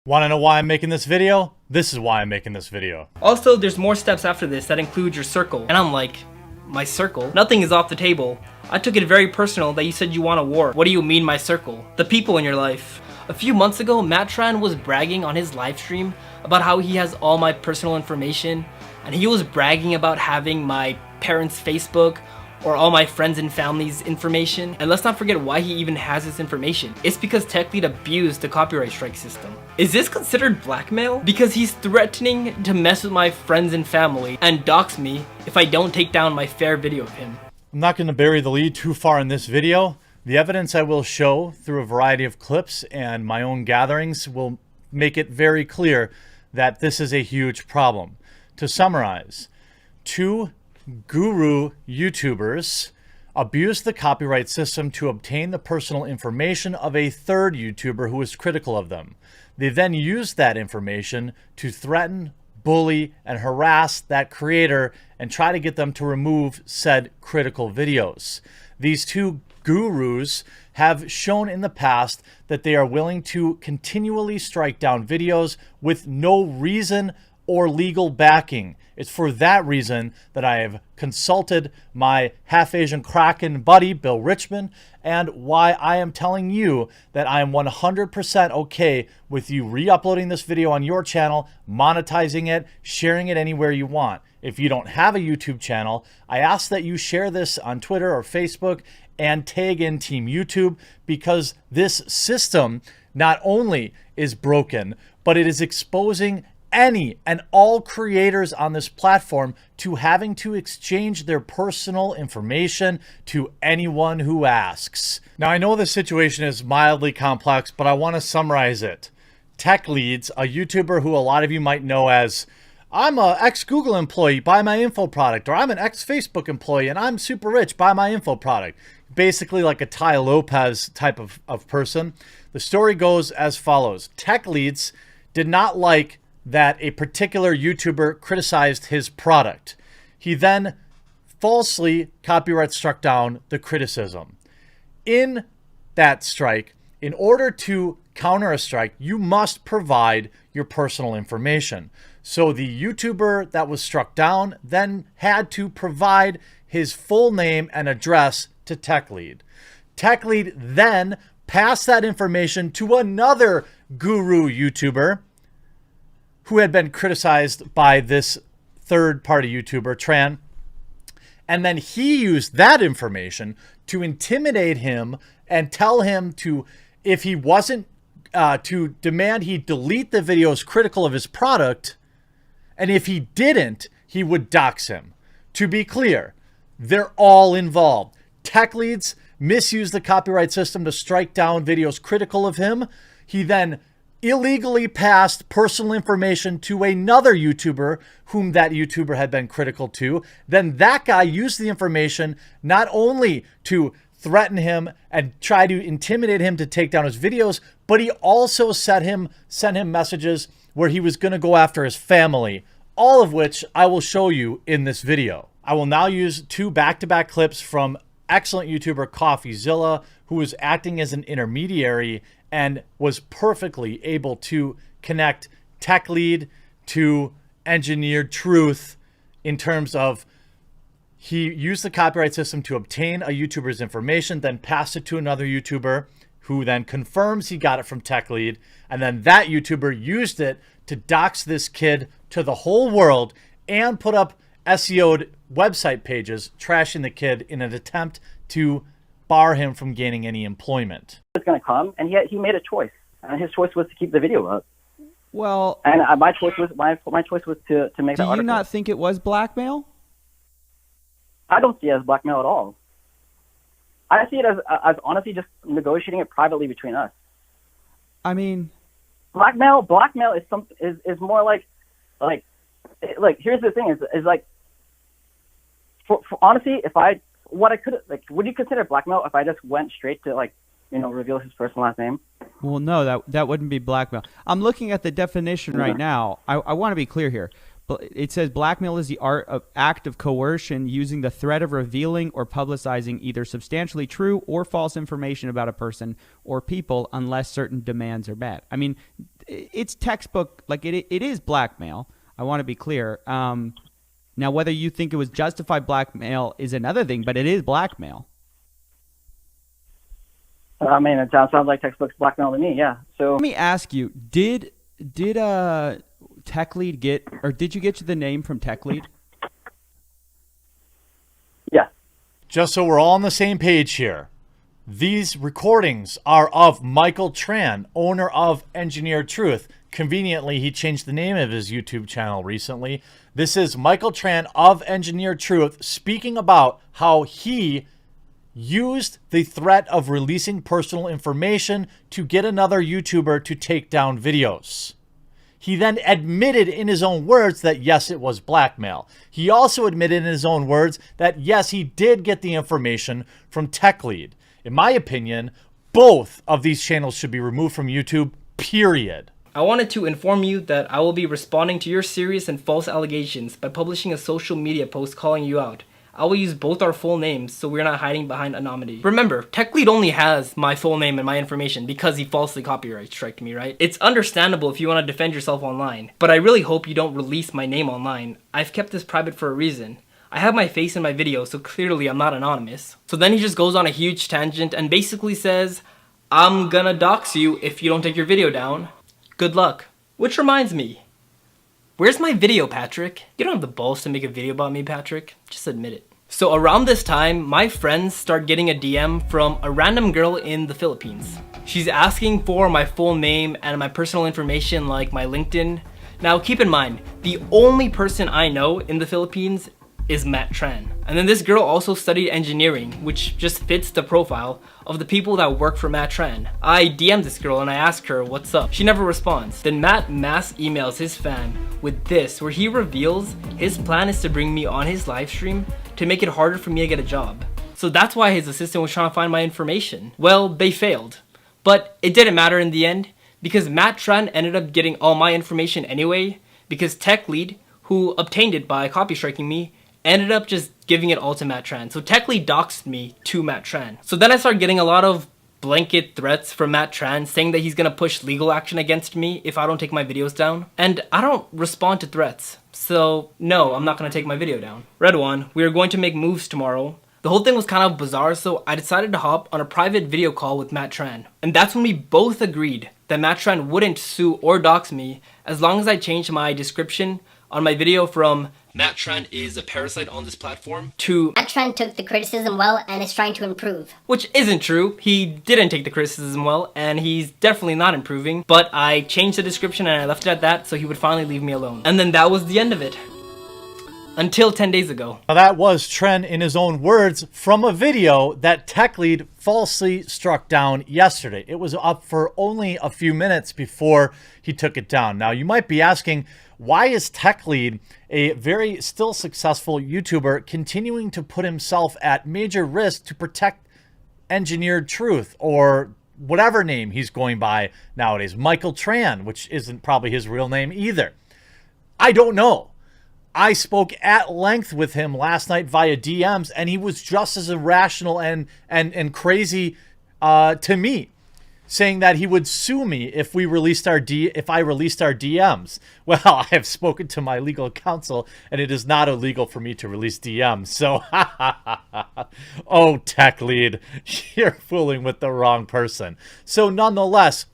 Want to know why I'm making this video? This is why I'm making this video. Also, there's more steps after this that include your circle. And I'm like, my circle? Nothing is off the table. I took it very personal that you said you want a war. What do you mean my circle? The people in your life. A few months ago, Tran was bragging on his live stream about how he has all my personal information, and he was bragging about having my parents' Facebook or all my friends and family's information. And let's not forget why he even has this information. It's because TechLead abused the copyright strike system. Is this considered blackmail? Because he's threatening to mess with my friends and family and dox me if I don't take down my fair video of him. I'm not going to bury the lead too far in this video. The evidence I will show through a variety of clips and my own gatherings will make it very clear that this is a huge problem. To summarize, two guru YouTubers abused the copyright system to obtain the personal information of a third YouTuber who was critical of them. They then used that information to threaten, bully, and harass that creator and try to get them to remove said critical videos. These two gurus have shown in the past that they are willing to continually strike down videos with no reason or legal backing. It's for that reason that I have consulted my half-Asian Kraken buddy, Bill Richmond, and why I am telling you that I am 100% okay with you re-uploading this video on your channel, monetizing it, sharing it anywhere you want. If you don't have a YouTube channel, I ask that you share this on Twitter or Facebook and tag in Team YouTube, because this system not only is broken, but it is exposing any and all creators on this platform to having to exchange their personal information to anyone who asks. Now, I know the situation is mildly complex, but I want to summarize it. TechLead, a YouTuber who a lot of you might know as, I'm an ex-Google employee, buy my info product, or I'm an ex-Facebook employee and I'm super rich, buy my info product. Basically like a Ty Lopez type of person. The story goes as follows. TechLead did not like that a particular YouTuber criticized his product. He then falsely copyright struck down the criticism. In that strike, in order to counter a strike, you must provide your personal information. So the YouTuber that was struck down then had to provide his full name and address to TechLead. TechLead then passed that information to another guru YouTuber who had been criticized by this third-party YouTuber, Tran, and then he used that information to intimidate him and tell him to, if he wasn't, to demand he delete the videos critical of his product, and if he didn't, he would dox him. To be clear, they're all involved. TechLead misused the copyright system to strike down videos critical of him. He then illegally passed personal information to another YouTuber whom that YouTuber had been critical to. Then that guy used the information not only to threaten him and try to intimidate him to take down his videos, but he also sent him messages where he was going to go after his family, all of which I will show you in this video. I will now use two back-to-back clips from excellent YouTuber CoffeeZilla, who was acting as an intermediary and was perfectly able to connect TechLead to engineered truth in terms of he used the copyright system to obtain a YouTuber's information, then passed it to another YouTuber who then confirms he got it from TechLead, and then that YouTuber used it to dox this kid to the whole world and put up SEO'd website pages trashing the kid in an attempt to bar him from gaining any employment. It's going to come, and he made a choice, and his choice was to keep the video up. Well, and my choice was to make the article. Do you not think it was blackmail? I don't see it as blackmail at all. I see it as honestly just negotiating it privately between us. I mean, blackmail is more like here's the thing is like for honestly, would you consider blackmail if I just went straight to reveal his first and last name? Well, no, that wouldn't be blackmail. I'm looking at the definition right now. I want to be clear here. It says blackmail is the act of coercion using the threat of revealing or publicizing either substantially true or false information about a person or people unless certain demands are met. I mean, it's textbook. Like it is blackmail. I want to be clear. Now, whether you think it was justified blackmail is another thing, but it is blackmail. I mean, it sounds like textbook blackmail to me. Yeah. So Let me ask you: Did TechLead get, or did you get to the name from TechLead? yeah. Just so we're all on the same page here, these recordings are of Michael Tran, owner of Engineered Truth. Conveniently, he changed the name of his YouTube channel recently. This is Michael Tran of Engineered Truth speaking about how he used the threat of releasing personal information to get another YouTuber to take down videos. He then admitted in his own words that yes, it was blackmail. He also admitted in his own words that yes, he did get the information from TechLead. In my opinion, both of these channels should be removed from YouTube, period. I wanted to inform you that I will be responding to your serious and false allegations by publishing a social media post calling you out. I will use both our full names so we're not hiding behind anonymity. Remember, TechLead only has my full name and my information because he falsely copyright striked me, right? It's understandable if you want to defend yourself online, but I really hope you don't release my name online. I've kept this private for a reason. I have my face in my video, so clearly I'm not anonymous. So then he just goes on a huge tangent and basically says, I'm gonna dox you if you don't take your video down. Good luck. Which reminds me, where's my video, Patrick? You don't have the balls to make a video about me, Patrick. Just admit it. So around this time, my friends start getting a DM from a random girl in the Philippines. She's asking for my full name and my personal information like my LinkedIn. Now keep in mind, the only person I know in the Philippines is Matt Tran. And then this girl also studied engineering, which just fits the profile of the people that work for Matt Tran. I DM'd this girl and I asked her what's up. She never responds. Then Matt mass emails his fan with this, where he reveals his plan is to bring me on his live stream to make it harder for me to get a job. So that's why his assistant was trying to find my information. Well, they failed. But it didn't matter in the end, because Matt Tran ended up getting all my information anyway, because TechLead, who obtained it by copy striking me, ended up just giving it all to Matt Tran. So TechLead doxed me to Matt Tran. So then I started getting a lot of blanket threats from Matt Tran saying that he's gonna push legal action against me if I don't take my videos down. And I don't respond to threats. So no, I'm not gonna take my video down. Red One, we are going to make moves tomorrow. The whole thing was kind of bizarre, so I decided to hop on a private video call with Matt Tran. And that's when we both agreed that Matt Tran wouldn't sue or dox me as long as I changed my description on my video from Matt Tran is a parasite on this platform to Matt Tran took the criticism well and is trying to improve. Which isn't true. He didn't take the criticism well, and he's definitely not improving. But I changed the description and I left it at that so he would finally leave me alone. And then that was the end of it. Until 10 days ago. Now that was Tran in his own words from a video that TechLead falsely struck down yesterday. It was up for only a few minutes before he took it down. Now you might be asking, why is TechLead, a very still successful YouTuber, continuing to put himself at major risk to protect Engineered Truth, or whatever name he's going by nowadays, Michael Tran, which isn't probably his real name either? I don't know. I spoke at length with him last night via DMs, and he was just as irrational and crazy to me, saying that he would sue me if I released our DMs. Well, I have spoken to my legal counsel, and it is not illegal for me to release DMs. So, oh, TechLead, you're fooling with the wrong person. So, nonetheless,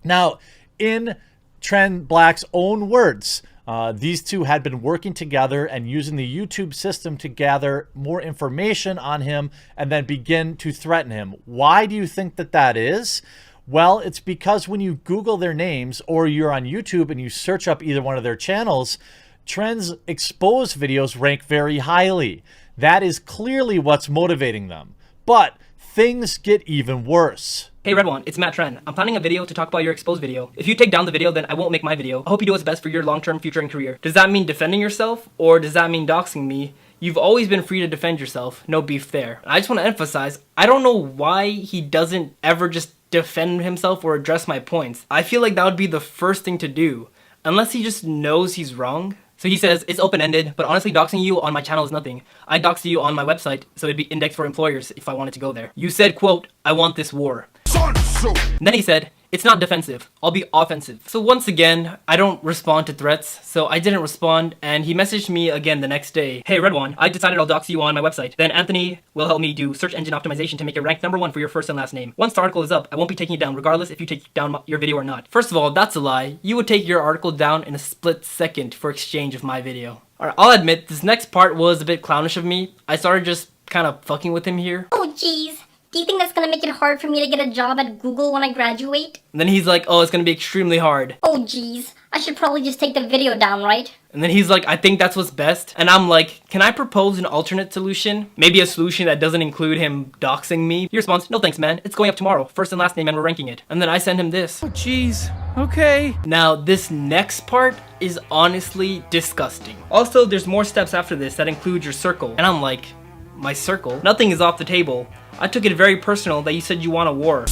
now in Tran Black's own words, these two had been working together and using the YouTube system to gather more information on him and then begin to threaten him. Why do you think that that is? Well, it's because when you Google their names or you're on YouTube and you search up either one of their channels, Tran's exposed videos rank very highly. That is clearly what's motivating them. But things get even worse. Hey Red One, it's Matt Tran. I'm planning a video to talk about your exposed video. If you take down the video, then I won't make my video. I hope you do what's best for your long-term future and career. Does that mean defending yourself, or does that mean doxing me? You've always been free to defend yourself. No beef there. I just want to emphasize, I don't know why he doesn't ever just defend himself or address my points. I feel like that would be the first thing to do, unless he just knows he's wrong. So he says, it's open-ended, but honestly doxing you on my channel is nothing. I doxed you on my website, so it'd be indexed for employers if I wanted to go there. You said, quote, I want this war. And then he said, It's not defensive. I'll be offensive. So once again, I don't respond to threats, so I didn't respond, and he messaged me again the next day. Hey, Redwan, I decided I'll dox you on my website. Then Anthony will help me do search engine optimization to make it rank #1 for your first and last name. Once the article is up, I won't be taking it down regardless if you take down your video or not. First of all, that's a lie. You would take your article down in a split second for exchange of my video. Alright, I'll admit, this next part was a bit clownish of me. I started just kind of fucking with him here. Oh jeez, do you think that's gonna make it hard for me to get a job at Google when I graduate? And then he's like, oh, it's gonna be extremely hard. Oh jeez, I should probably just take the video down, right? And then he's like, I think that's what's best. And I'm like, can I propose an alternate solution? Maybe a solution that doesn't include him doxing me? He responds, no thanks man, it's going up tomorrow. First and last name and we're ranking it. And then I send him this. Oh, jeez. Okay. Now, this next part is honestly disgusting. Also, there's more steps after this that include your circle. And I'm like, my circle? Nothing is off the table. I took it very personal that you said you want a war.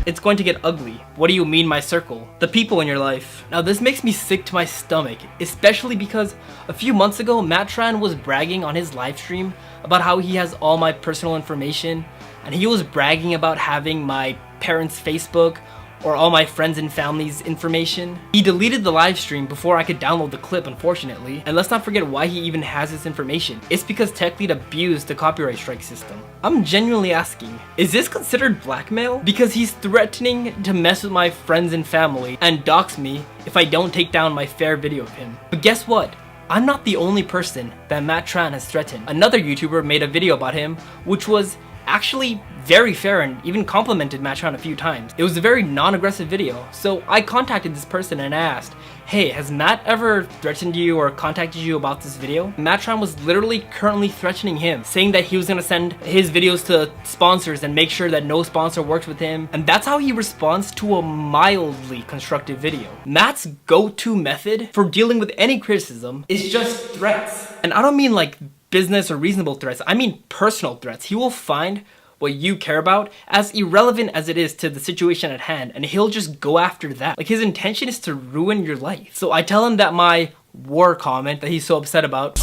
It's going to get ugly. What do you mean my circle? The people in your life. Now this makes me sick to my stomach, especially because a few months ago, Matt Tran was bragging on his live stream about how he has all my personal information, and he was bragging about having my parents' Facebook or all my friends and family's information. He deleted the live stream before I could download the clip, unfortunately. And let's not forget why he even has this information. It's because TechLead abused the copyright strike system. I'm genuinely asking, is this considered blackmail? Because he's threatening to mess with my friends and family and dox me if I don't take down my fair video of him. But guess what? I'm not the only person that Matt Tran has threatened. Another YouTuber made a video about him, which was actually very fair and even complimented Matt Tran a few times. It was a very non-aggressive video, so I contacted this person and asked, hey, has Matt ever threatened you or contacted you about this video? Matt Tran was literally currently threatening him, saying that he was gonna send his videos to sponsors and make sure that no sponsor worked with him, and that's how he responds to a mildly constructive video. Matt's go-to method for dealing with any criticism is just threats. And I don't mean like business or reasonable threats, I mean personal threats. He will find what you care about, as irrelevant as it is to the situation at hand, and he'll just go after that. Like, his intention is to ruin your life. So I tell him that my war comment that he's so upset about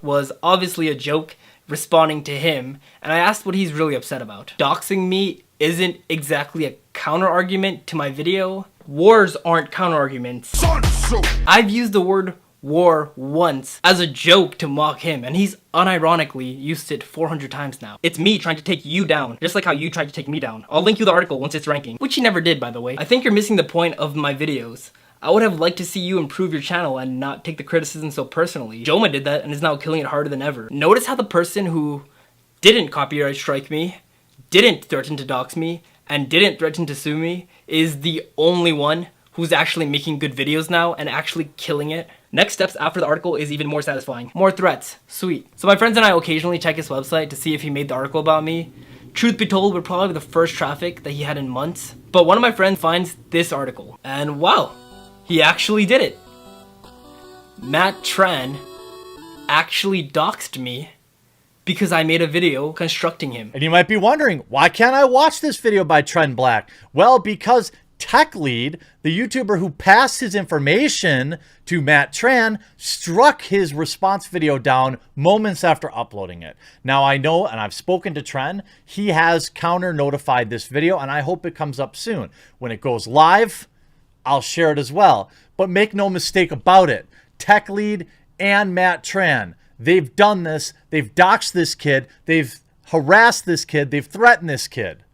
was obviously a joke, responding to him, and I asked what he's really upset about. Doxing me isn't exactly a counter argument to my video. Wars aren't counter arguments. I've used the word war once as a joke to mock him, and he's unironically used it 400 times now. It's me trying to take you down, just like how you tried to take me down. I'll link you the article once it's ranking, which he never did, by the way. I think you're missing the point of my videos. I would have liked to see you improve your channel and not take the criticism so personally. Joma did that and is now killing it harder than ever. Notice how the person who didn't copyright strike me, didn't threaten to dox me, and didn't threaten to sue me is the only one who's actually making good videos now and actually killing it. Next steps after the article is even more satisfying. More threats. Sweet. So my friends and I occasionally check his website to see if he made the article about me. Truth be told, we're probably the first traffic that he had in months. But one of my friends finds this article, and wow, he actually did it. Matt Tran actually doxed me because I made a video constructing him. And you might be wondering, why can't I watch this video by Tran Black? Well, because TechLead, the YouTuber who passed his information to Matt Tran, struck his response video down moments after uploading it. Now I know, and I've spoken to Tran, he has counter notified this video, and I hope it comes up soon. When it goes live, I'll share it as well. But make no mistake about it, TechLead and Matt Tran, they've done this, they've doxed this kid, they've harassed this kid, they've threatened this kid.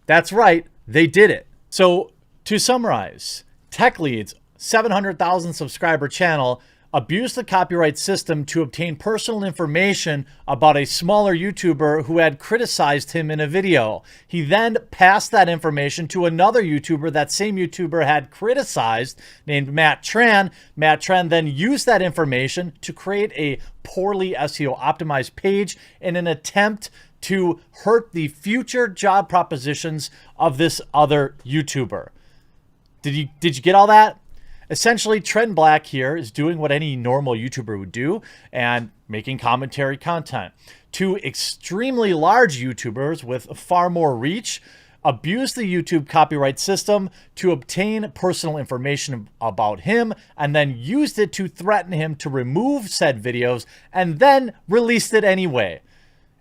That's right, they did it. So, to summarize, TechLead's 700,000 subscriber channel abused the copyright system to obtain personal information about a smaller YouTuber who had criticized him in a video. He then passed that information to another YouTuber that same YouTuber had criticized, named Matt Tran. Matt Tran then used that information to create a poorly SEO optimized page in an attempt to hurt the future job propositions of this other YouTuber. Did you get all that? Essentially, Tran Black here is doing what any normal YouTuber would do and making commentary content. Two extremely large YouTubers with far more reach abused the YouTube copyright system to obtain personal information about him and then used it to threaten him to remove said videos and then released it anyway.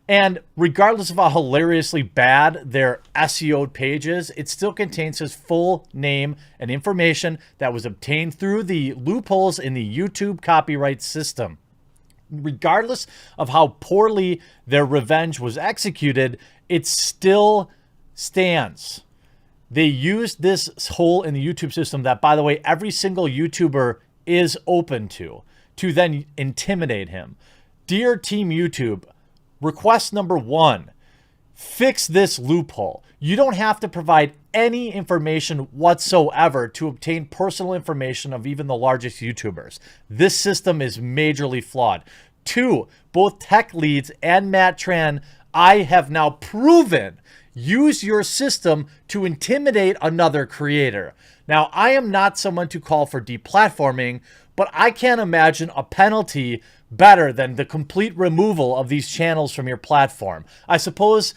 And regardless of how hilariously bad their SEO page is, it still contains his full name and information that was obtained through the loopholes in the YouTube copyright system. Regardless of how poorly their revenge was executed, it still stands. They used this hole in the YouTube system that, by the way, every single YouTuber is open to then intimidate him. Dear Team YouTube, request number 1, fix this loophole. You don't have to provide any information whatsoever to obtain personal information of even the largest YouTubers. This system is majorly flawed. 2, both TechLeads and Matt Tran, I have now proven, use your system to intimidate another creator. Now, I am not someone to call for deplatforming, but I can't imagine a penalty better than the complete removal of these channels from your platform. I suppose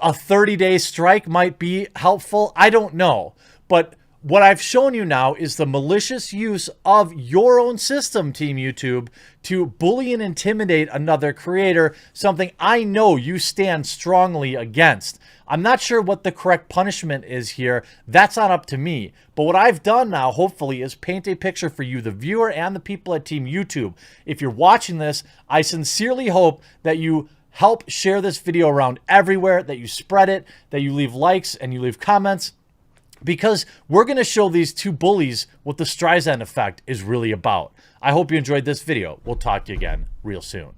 a 30-day strike might be helpful. I don't know. But what I've shown you now is the malicious use of your own system, Team YouTube, to bully and intimidate another creator, something I know you stand strongly against. I'm not sure what the correct punishment is here. That's not up to me. But what I've done now, hopefully, is paint a picture for you, the viewer and the people at Team YouTube. If you're watching this, I sincerely hope that you help share this video around everywhere, that you spread it, that you leave likes and you leave comments, because we're going to show these two bullies what the Streisand effect is really about. I hope you enjoyed this video. We'll talk to you again real soon.